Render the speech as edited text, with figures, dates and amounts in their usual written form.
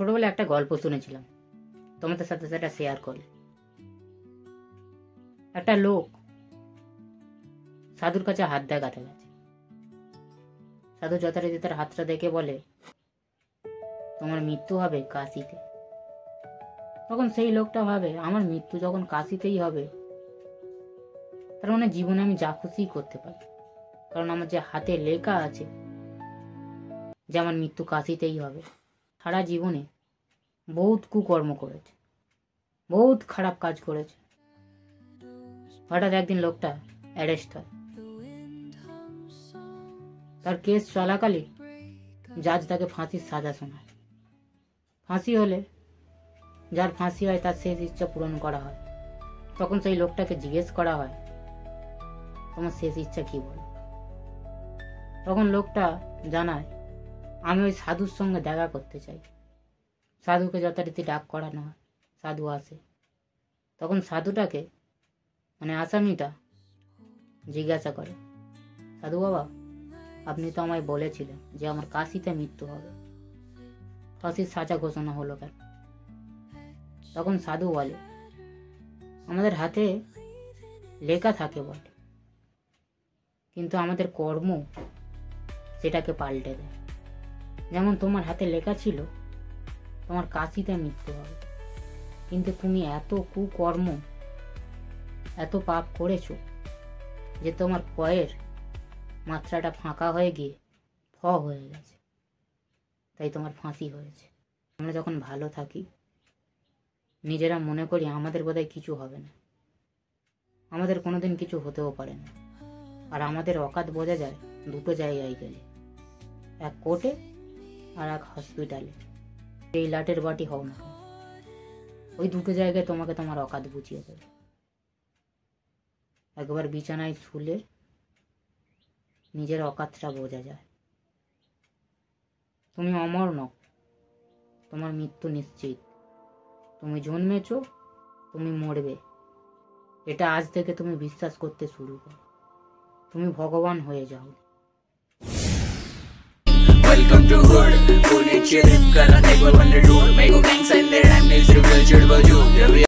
ছোটবেলায় একটা গল্প শুনেছিলাম, তোমাদের সাথে সেটা শেয়ার করি। একটা লোক সাধুর কাছে হাত দেখাতে গেছে। সাধু যথারীতি তার হাতটা দেখে বলে, তোমার মৃত্যু হবে কাশিতে। তখন সেই লোকটা ভাবে, আমার মৃত্যু যখন কাশিতেই হবে, তার মানে জীবনে আমি যা খুশি করতে পারি, কারণ আমার যে হাতে লেখা আছে যে আমার মৃত্যু কাশিতেই হবে। সারা জীবনে বহুত কুকর্ম করেছে, বহুত খারাপ কাজ করেছে। হঠাৎ একদিন লোকটা অ্যারেস্ট হয়। তার কেস চলাকালীন জাজ তাকে ফাঁসির সাজা শোনায়। ফাঁসি হলে যার ফাঁসি হয় তার শেষ ইচ্ছা পূরণ করা হয়। তখন সেই লোকটাকে জিজ্ঞেস করা হয়, তোমার শেষ ইচ্ছা কি বলো? তখন লোকটা জানায়, আমি ওই সাধুর সঙ্গে দেখা করতে চাই। সাধুকে যথারীতি ডাক করানো হয়। সাধু আসে। তখন সাধুটাকে মানে আসামিটা জিজ্ঞাসা করে, সাধু বাবা, আপনি তো আমায় বলেছিলেন যে আমার কাশিতে মৃত্যু হবে, ফাঁসির সাজা ঘোষণা হলো কেন? তখন সাধু বলে, আমাদের হাতে লেখা থাকে বটে, কিন্তু আমাদের কর্ম সেটাকে পাল্টে দেয়। যেমন তোমার হাতে লেখা ছিল তোমার কাশিতে মৃত্যু হবে, কিন্তু তুমি এত কুকর্ম, এত পাপ করেছো যে তোমার পয়ের মাত্রাটা ফাঁকা হয়ে গিয়ে ফ হয়ে গেছে, তাই তোমার ফাঁসি হয়েছে। আমরা যখন ভালো থাকি নিজেরা মনে করি আমাদের বোধহয় কিছু হবে না, আমাদের কোনোদিন কিছু হতেও পারে না। আর আমাদের অকাত বোঝা যায় দুটো জায়গায় গেলে, এক কোর্টে আর এক হসপিটালে। এই লাটের বাটি হও না, ওই দুটো জায়গায় তোমাকে তোমার অকাত বুঝিয়ে দেবে। একবার বিছানায় শুলে নিজের অকাতটা বোঝা যায়। তুমি অমর নও, তোমার মৃত্যু নিশ্চিত। তুমি জন্মেছো, তুমি মরবে, এটা আজ থেকে তুমি বিশ্বাস করতে শুরু করো। তুমি ভগবান হয়ে যাও। Welcome to hood, Pune chirp करा देखो वंडर डूर मेरे को गैंग साइन दे रैम न्यूज़ रिवील चिड़ बजू